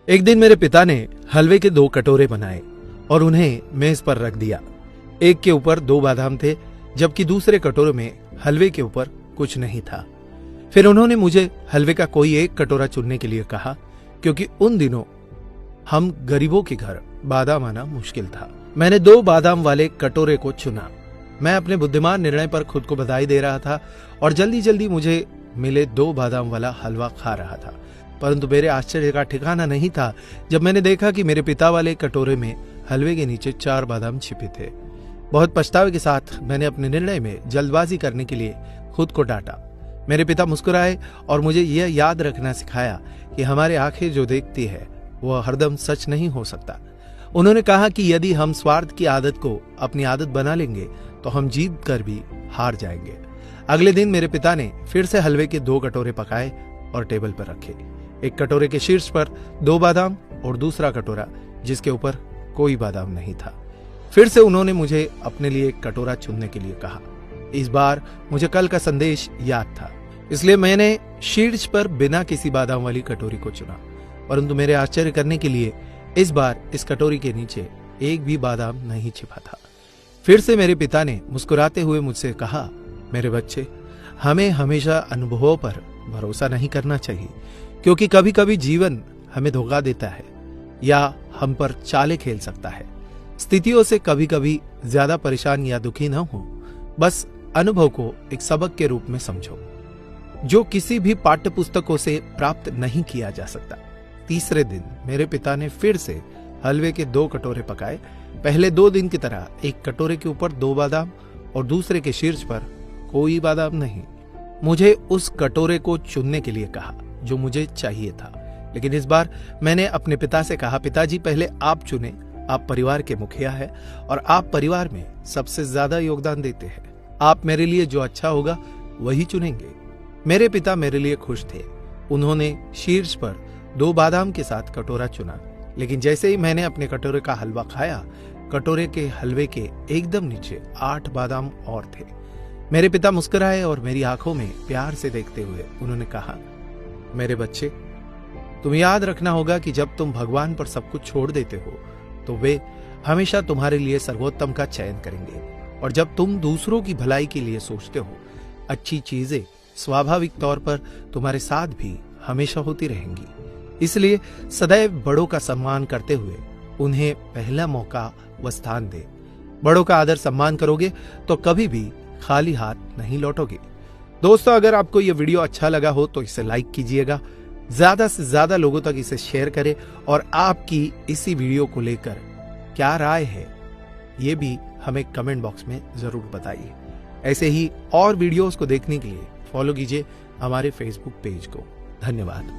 एक दिन मेरे पिता ने हलवे के 2 कटोरे बनाए और उन्हें मेज पर रख दिया। एक के ऊपर 2 बादाम थे, जबकि दूसरे कटोरे में हलवे के ऊपर कुछ नहीं था। फिर उन्होंने मुझे हलवे का कोई एक कटोरा चुनने के लिए कहा, क्योंकि उन दिनों हम गरीबों के घर बादाम आना मुश्किल था। मैंने 2 बादाम वाले कटोरे को चुना। मैं अपने बुद्धिमान निर्णय पर खुद को बधाई दे रहा था और जल्दी जल्दी मुझे मिले 2 बादाम वाला हलवा खा रहा था। परंतु मेरे आश्चर्य का ठिकाना नहीं था जब मैंने देखा कि मेरे पिता वाले कटोरे में हलवे के नीचे 4 बादाम छिपे थे। बहुत पछतावे के साथ मैंने अपने निर्णय में जल्दबाजी करने के लिए खुद को डांटा। मेरे पिता मुस्कुराए और मुझे यह याद रखना सिखाया कि हमारी आंखें जो देखती है वह हरदम सच नहीं हो सकता। उन्होंने कहा कि यदि हम स्वार्थ की आदत को अपनी आदत बना लेंगे तो हम जीत कर भी हार जाएंगे। अगले दिन मेरे पिता ने फिर से हलवे के 2 कटोरे पकाए और टेबल पर रखे। एक कटोरे के शीर्ष पर 2 बादाम और दूसरा कटोरा जिसके ऊपर कोई बादाम नहीं था। फिर से उन्होंने मुझे अपने लिए एक कटोरा चुनने के लिए कहा। इस बार मुझे कल का संदेश याद था, इसलिए मैंने शीर्ष पर बिना किसी बादाम वाली कटोरी को चुना। परंतु मेरे आश्चर्य करने के लिए इस बार इस कटोरी के नीचे एक भी बादाम नहीं छिपा था। फिर से मेरे पिता ने मुस्कुराते हुए मुझसे कहा, मेरे बच्चे, हमें हमेशा अनुभवों पर भरोसा नहीं करना चाहिए, क्योंकि कभी कभी जीवन हमें धोखा देता है या हम पर चालें खेल सकता है। स्थितियों से कभी कभी ज्यादा परेशान या दुखी न हो, बस अनुभव को एक सबक के रूप में समझो जो किसी भी पाठ्य पुस्तकों से प्राप्त नहीं किया जा सकता। तीसरे दिन मेरे पिता ने फिर से हलवे के 2 कटोरे पकाए। पहले 2 दिन की तरह एक कटोरे के ऊपर 2 बादाम और दूसरे के शीर्ष पर कोई बादाम नहीं। मुझे उस कटोरे को चुनने के लिए कहा जो मुझे चाहिए था, लेकिन इस बार मैंने अपने पिता से कहा, पिताजी पहले आप चुने। आप परिवार के मुखिया हैं और आप परिवार में सबसे ज्यादा योगदान देते हैं। आप मेरे लिए जो अच्छा होगा वही चुनेंगे। मेरे पिता मेरे लिए खुश थे। उन्होंने शीर्ष पर 2 बादाम के साथ कटोरा चुना, लेकिन जैसे ही मैंने अपने कटोरे का हलवा खाया, कटोरे के हलवे के एकदम नीचे 8 बादाम और थे। मेरे पिता मुस्कुराए और मेरी आंखों में प्यार से देखते हुए उन्होंने कहा, मेरे बच्चे, तुम्हें याद रखना होगा कि जब तुम भगवान पर सब कुछ छोड़ देते हो तो वे हमेशा तुम्हारे लिए सर्वोत्तम का चयन करेंगे, और जब तुम दूसरों की भलाई के लिए सोचते हो, अच्छी चीजें स्वाभाविक तौर पर तुम्हारे साथ भी हमेशा होती रहेंगी। इसलिए सदैव बड़ों का सम्मान करते हुए उन्हें पहला मौका व स्थान दे। बड़ों का आदर सम्मान करोगे तो कभी भी खाली हाथ नहीं लौटोगे। दोस्तों, अगर आपको यह वीडियो अच्छा लगा हो तो इसे लाइक कीजिएगा, ज्यादा से ज्यादा लोगों तक इसे शेयर करें, और आपकी इसी वीडियो को लेकर क्या राय है ये भी हमें कमेंट बॉक्स में जरूर बताइए। ऐसे ही और वीडियोस को देखने के लिए फॉलो कीजिए हमारे फेसबुक पेज को। धन्यवाद।